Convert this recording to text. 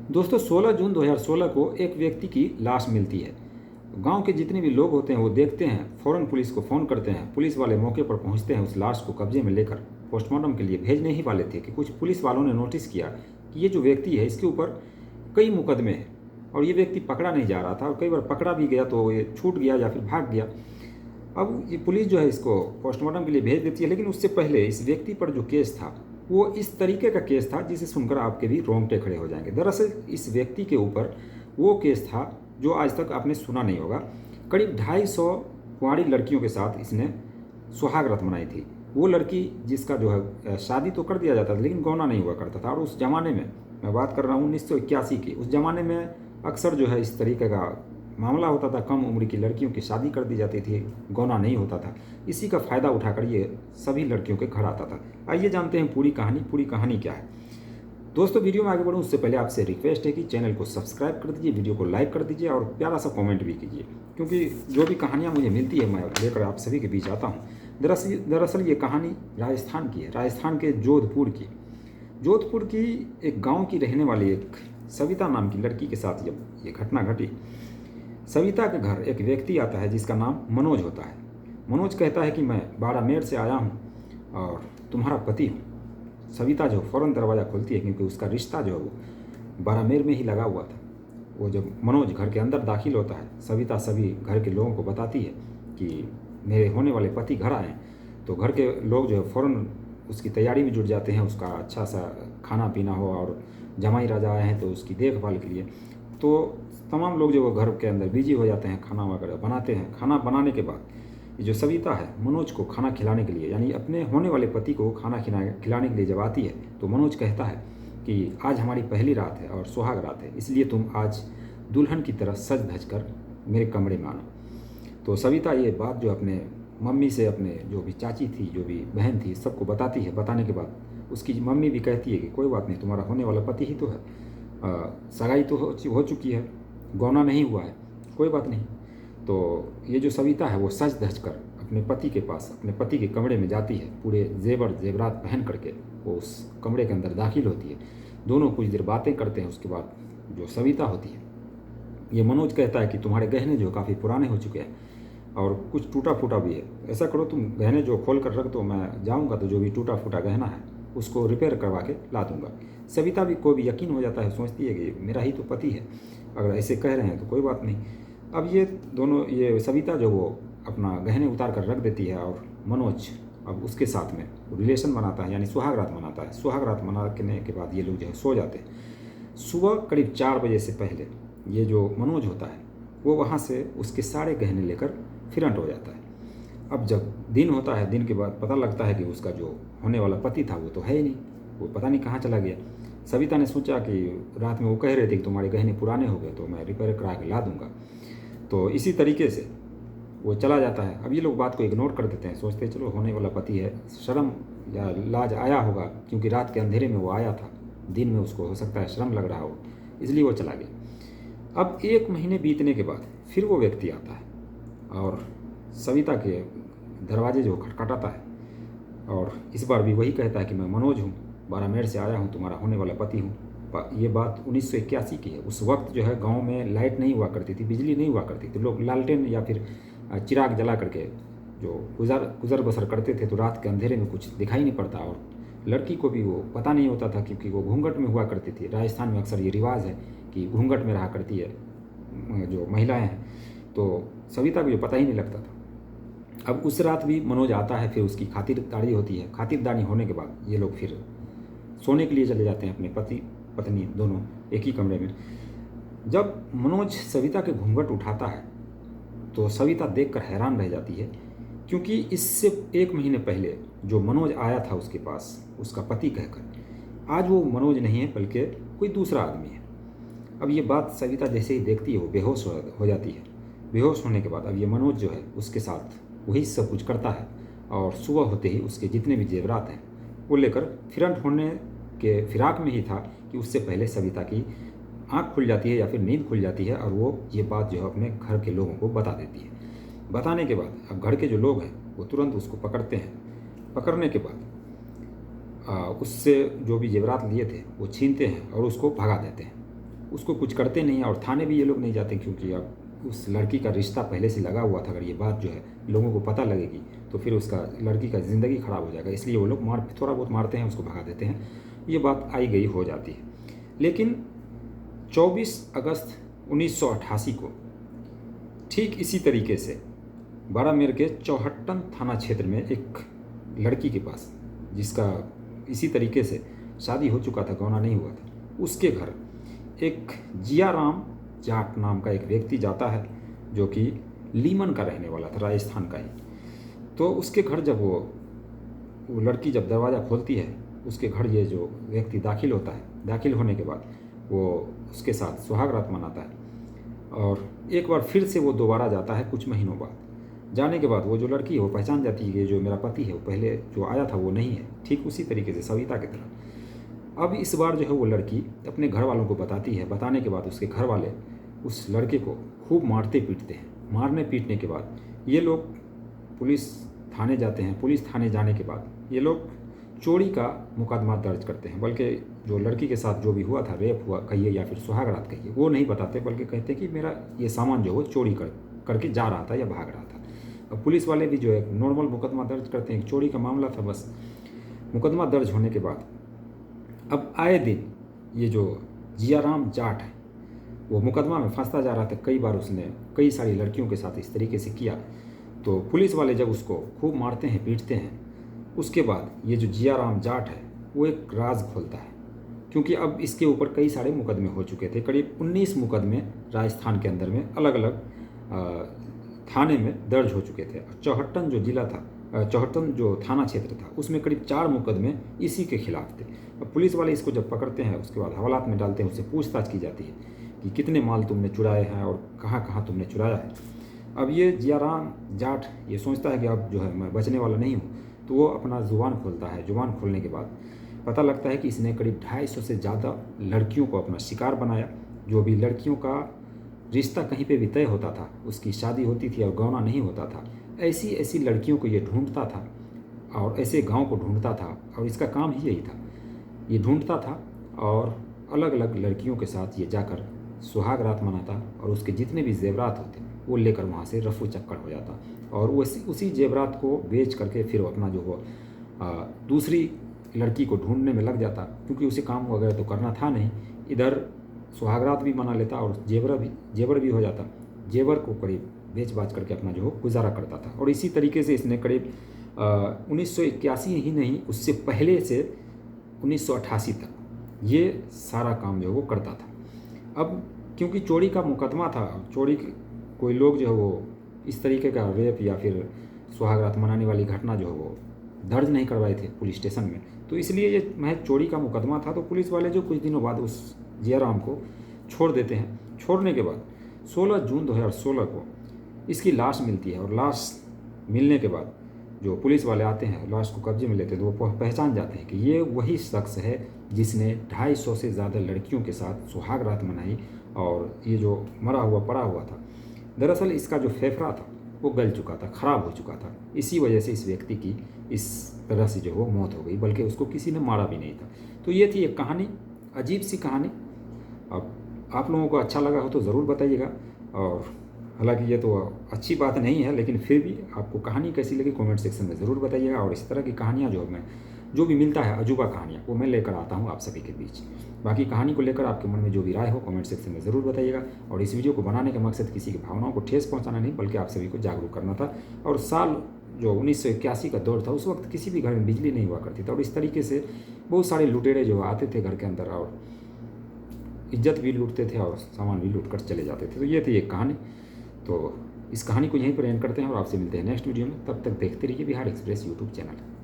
दोस्तों 16 जून 2016 को एक व्यक्ति की लाश मिलती है। गांव के जितने भी लोग होते हैं वो देखते हैं, फौरन पुलिस को फ़ोन करते हैं। पुलिस वाले मौके पर पहुंचते हैं, उस लाश को कब्जे में लेकर पोस्टमार्टम के लिए भेजने ही वाले थे कि कुछ पुलिस वालों ने नोटिस किया कि ये जो व्यक्ति है इसके ऊपर कई मुकदमे हैं और ये व्यक्ति पकड़ा नहीं जा रहा था, और कई बार पकड़ा भी गया तो ये छूट गया या फिर भाग गया। अब ये पुलिस जो है इसको पोस्टमार्टम के लिए भेज देती है, लेकिन उससे पहले इस व्यक्ति पर जो केस था वो इस तरीके का केस था जिसे सुनकर आपके भी रोंगटे खड़े हो जाएंगे। दरअसल इस व्यक्ति के ऊपर वो केस था जो आज तक आपने सुना नहीं होगा। करीब 250 कुंवारी लड़कियों के साथ इसने सुहाग रात मनाई थी। वो लड़की जिसका जो है शादी तो कर दिया जाता था लेकिन गौना नहीं हुआ करता था। और उस ज़माने में, मैं बात कर रहा हूँ 1981 की, उस ज़माने में अक्सर जो है इस तरीके का मामला होता था। कम उम्र की लड़कियों की शादी कर दी जाती थी, गौना नहीं होता था। इसी का फ़ायदा उठाकर ये सभी लड़कियों के घर आता था। आइए जानते हैं पूरी कहानी क्या है। दोस्तों वीडियो में आगे बढ़ूँ उससे पहले आपसे रिक्वेस्ट है कि चैनल को सब्सक्राइब कर दीजिए, वीडियो को लाइक कर दीजिए और प्यारा सा कमेंट भी कीजिए, क्योंकि जो भी कहानियाँ मुझे मिलती है मैं लेकर आप सभी के बीच आता हूँ। दरअसल ये कहानी राजस्थान की है, राजस्थान के जोधपुर की एक गाँव की रहने वाली एक सविता नाम की लड़की के साथ जब ये घटना घटी। सविता के घर एक व्यक्ति आता है जिसका नाम मनोज होता है। मनोज कहता है कि मैं बाड़ामेर से आया हूँ और तुम्हारा पति हूँ। सविता जो फ़ौरन दरवाज़ा खोलती है, क्योंकि उसका रिश्ता जो है वो बाड़ामेर में ही लगा हुआ था। वो जब मनोज घर के अंदर दाखिल होता है, सविता सभी घर के लोगों को बताती है कि मेरे होने वाले पति घर आए हैं। तो घर के लोग जो है फ़ौरन उसकी तैयारी में जुट जाते हैं, उसका अच्छा सा खाना पीना हो, और जमाई राजा आए हैं तो उसकी देखभाल के लिए तो तमाम लोग जो वो घर के अंदर बिजी हो जाते हैं, खाना वगैरह बनाते हैं। खाना बनाने के बाद ये जो सविता है मनोज को खाना खिलाने के लिए, यानी अपने होने वाले पति को खाना खिलाने के लिए जब आती है तो मनोज कहता है कि आज हमारी पहली रात है और सुहाग रात है, इसलिए तुम आज दुल्हन की तरह सज धज कर मेरे कमरे में आना। तो सविता ये बात जो अपने मम्मी से, अपने जो भी चाची थी, जो भी बहन थी, सबको बताती है। बताने के बाद उसकी मम्मी भी कहती है कि कोई बात नहीं, तुम्हारा होने वाला पति ही तो है, सगाई तो हो चुकी है, गौना नहीं हुआ है, कोई बात नहीं। तो ये जो सविता है वो सज धज कर अपने पति के पास, अपने पति के कमरे में जाती है, पूरे जेवरात पहन करके वो उस कमरे के अंदर दाखिल होती है। दोनों कुछ देर बातें करते हैं। उसके बाद जो सविता होती है, ये मनोज कहता है कि तुम्हारे गहने जो काफ़ी पुराने हो चुके हैं और कुछ टूटा फूटा भी है, ऐसा करो तुम गहने जो खोल कर रख दो, मैं जाऊँगा तो जो भी टूटा फूटा गहना है उसको रिपेयर करवा के ला दूँगा। सविता भी को भी यकीन हो जाता है, सोचती है कि मेरा ही तो पति है, अगर ऐसे कह रहे हैं तो कोई बात नहीं। अब ये सविता जो वो अपना गहने उतार कर रख देती है और मनोज अब उसके साथ में रिलेशन बनाता है, यानी सुहाग रात मनाता है। सुहाग रात मनाने के बाद ये लोग जो है सो जाते हैं। सुबह करीब 4 बजे से पहले ये जो मनोज होता है वो वहाँ से उसके सारे गहने लेकर फिरंट हो जाता है। अब जब दिन होता है, दिन के बाद पता लगता है कि उसका जो होने वाला पति था वो तो है ही नहीं, वो पता नहीं कहाँ चला गया। सविता ने सोचा कि रात में वो कह रहे थे कि तुम्हारे गहने पुराने हो गए तो मैं रिपेयर करा के ला दूंगा, तो इसी तरीके से वो चला जाता है। अब ये लोग बात को इग्नोर कर देते हैं, सोचते हैं चलो होने वाला पति है, शर्म या लाज आया होगा, क्योंकि रात के अंधेरे में वो आया था, दिन में उसको हो सकता है शर्म लग रहा हो, इसलिए वो चला गया। अब 1 महीने बीतने के बाद फिर वो व्यक्ति आता है और सविता के दरवाजे जो खटखटाता है, और इस बार भी वही कहता है कि मैं मनोज हूँ, बाड़ामेर से आया हूँ, तुम्हारा होने वाला पति हूँ। ये बात 1981 की है। उस वक्त जो है गांव में लाइट नहीं हुआ करती थी, बिजली नहीं हुआ करती थी, लोग लालटेन या फिर चिराग जला करके जो गुजर बसर करते थे, तो रात के अंधेरे में कुछ दिखाई नहीं पड़ता। और लड़की को भी वो पता नहीं होता था, क्योंकि वो घूंघट में हुआ करती थी। राजस्थान में अक्सर ये रिवाज है कि घूंघट में रहा करती है जो महिलाएँ हैं, तो सविता को ये पता ही नहीं लगता था। अब उस रात भी मनोज आता है, फिर उसकी खातिरदारी होती है। खातिरदारी होने के बाद ये लोग फिर सोने के लिए चले जाते हैं, अपने पति पत्नी दोनों एक ही कमरे में। जब मनोज सविता के घूंघट उठाता है तो सविता देखकर हैरान रह जाती है, क्योंकि इससे 1 महीने पहले जो मनोज आया था उसके पास उसका पति कहकर, आज वो मनोज नहीं है बल्कि कोई दूसरा आदमी है। अब ये बात सविता जैसे ही देखती है वो बेहोश हो जाती है। बेहोश होने के बाद अब ये मनोज जो है उसके साथ वही सब कुछ करता है, और सुबह होते ही उसके जितने भी जेवरात हैं वो लेकर फिरंट होने के फिराक में ही था कि उससे पहले सविता की आँख खुल जाती है या फिर नींद खुल जाती है, और वो ये बात जो है अपने घर के लोगों को बता देती है। बताने के बाद अब घर के जो लोग हैं वो तुरंत उसको पकड़ते हैं। पकड़ने के बाद उससे जो भी जेवरात लिए थे वो छीनते हैं और उसको भगा देते हैं। उसको कुछ करते नहीं हैं और थाने भी ये लोग नहीं जाते, क्योंकि अब उस लड़की का रिश्ता पहले से लगा हुआ था। अगर ये बात जो है लोगों को पता लगेगी तो फिर उसका लड़की का ज़िंदगी ख़राब हो जाएगा, इसलिए वो लोग थोड़ा बहुत मारते हैं, उसको भगा देते हैं। ये बात आई गई हो जाती है। लेकिन 24 अगस्त 1988 को ठीक इसी तरीके से बारामेर के चौहट्टन थाना क्षेत्र में एक लड़की के पास, जिसका इसी तरीके से शादी हो चुका था, गौना नहीं हुआ था, उसके घर एक जियाराम जाट नाम का एक व्यक्ति जाता है, जो कि लीमन का रहने वाला था, राजस्थान का ही। तो उसके घर जब वो लड़की जब दरवाज़ा खोलती है, उसके घर ये जो व्यक्ति दाखिल होता है, दाखिल होने के बाद वो उसके साथ सुहाग रात मनाता है। और एक बार फिर से वो दोबारा जाता है कुछ महीनों बाद। जाने के बाद वो जो लड़की है वो पहचान जाती है कि जो मेरा पति है, वो पहले जो आया था वो नहीं है, ठीक उसी तरीके से सविता की तरह। अब इस बार जो है वो लड़की अपने घर वालों को बताती है। बताने के बाद उसके घर वाले उस लड़के को खूब मारते पीटते हैं। मारने पीटने के बाद ये लोग पुलिस थाने जाते हैं। पुलिस थाने जाने के बाद ये लोग चोरी का मुकदमा दर्ज करते हैं। बल्कि जो लड़की के साथ जो भी हुआ था, रेप हुआ कहिए या फिर सुहागरात कहिए, वो नहीं बताते, बल्कि कहते हैं कि मेरा ये सामान जो वो चोरी करके जा रहा था या भाग रहा था। अब पुलिस वाले भी जो है नॉर्मल मुकदमा दर्ज करते हैं, चोरी का मामला था बस। मुकदमा दर्ज होने के बाद अब आए दिन ये जो जियाराम जाट है वो मुकदमा में फंसता जा रहा था। कई बार उसने कई सारी लड़कियों के साथ इस तरीके से किया। तो पुलिस वाले जब उसको खूब मारते हैं, पीटते हैं, उसके बाद ये जो जियाराम जाट है वो एक राज खोलता है, क्योंकि अब इसके ऊपर कई सारे मुकदमे हो चुके थे। करीब 19 मुकदमे राजस्थान के अंदर में अलग अलग थाने में दर्ज हो चुके थे। चौहट्टन जो जिला था, चौहट्टन जो थाना क्षेत्र था, उसमें करीब 4 मुकदमे इसी के खिलाफ थे। अब पुलिस वाले इसको जब पकड़ते हैं, उसके बाद हवालात में डालते हैं, उससे पूछताछ की जाती है कि कितने माल तुमने चुराए हैं और कहाँ कहाँ तुमने चुराया है। अब ये जियाराम जाट ये सोचता है कि अब जो है मैं बचने वाला नहीं हूँ, तो वो अपना ज़ुबान खोलता है। ज़ुबान खोलने के बाद पता लगता है कि इसने करीब 250 से ज़्यादा लड़कियों को अपना शिकार बनाया। जो भी लड़कियों का रिश्ता कहीं पे भी तय होता था, उसकी शादी होती थी और गौना नहीं होता था, ऐसी ऐसी लड़कियों को ये ढूंढता था और ऐसे गांव को ढूंढता था। और इसका काम ही यही था, ये ढूंढता था और अलग अलग लड़कियों के साथ ये जाकर सुहाग रात मनाता और उसके जितने भी जेवरात होते वो लेकर वहाँ से रफू चक्कर हो जाता और वो उसी जेवरात को बेच करके फिर अपना जो हो दूसरी लड़की को ढूंढने में लग जाता, क्योंकि उसे काम वगैरह तो करना था नहीं। इधर सुहागरात भी मना लेता और जेवर भी हो जाता। जेवर को करीब बेच बाच करके अपना जो हो गुजारा करता था। और इसी तरीके से इसने करीब 1981 ही नहीं, उससे पहले से 1988 तक ये सारा काम जो वो करता था। अब क्योंकि चोरी का मुकदमा था, चोरी कोई लोग जो है वो इस तरीके का रेप या फिर सुहागरात मनाने वाली घटना जो है वो दर्ज नहीं करवाए थे पुलिस स्टेशन में, तो इसलिए ये महज चोरी का मुकदमा था। तो पुलिस वाले जो कुछ दिनों बाद उस जियाराम को छोड़ देते हैं। छोड़ने के बाद 16 जून 2016 को इसकी लाश मिलती है और लाश मिलने के बाद जो पुलिस वाले आते हैं, लाश को कब्जे में लेते हैं, तो वो पहचान जाते हैं कि ये वही शख्स है जिसने 250 से ज़्यादा लड़कियों के साथ सुहाग रात मनाई और ये जो मरा हुआ पड़ा हुआ था। दरअसल इसका जो फेफड़ा था वो गल चुका था, ख़राब हो चुका था। इसी वजह से इस व्यक्ति की इस तरह से जो वो मौत हो गई, बल्कि उसको किसी ने मारा भी नहीं था। तो ये थी एक कहानी, अजीब सी कहानी। अब आप लोगों को अच्छा लगा हो तो ज़रूर बताइएगा। और हालांकि ये तो अच्छी बात नहीं है, लेकिन फिर भी आपको कहानी कैसी लगी कमेंट सेक्शन में ज़रूर बताइएगा। और इस तरह की कहानियाँ जो भी मिलता है अजूबा कहानियाँ, वो मैं लेकर आता हूँ आप सभी के बीच। बाकी कहानी को लेकर आपके मन में जो भी राय हो कमेंट सेक्शन में ज़रूर बताइएगा। और इस वीडियो को बनाने का मकसद किसी की भावनाओं को ठेस पहुँचाना नहीं, बल्कि आप सभी को जागरूक करना था। और साल जो 1981 का दौर था, उस वक्त किसी भी घर में बिजली नहीं हुआ करती थी और इस तरीके से बहुत सारे लुटेरे जो आते थे घर के अंदर और इज्जत भी लूटते थे और सामान भी लूट कर चले जाते थे। तो ये थी एक कहानी। तो इस कहानी को यहीं पर एंड करते हैं और आपसे मिलते हैं नेक्स्ट वीडियो में। तब तक देखते रहिए बिहार एक्सप्रेस यूट्यूब चैनल।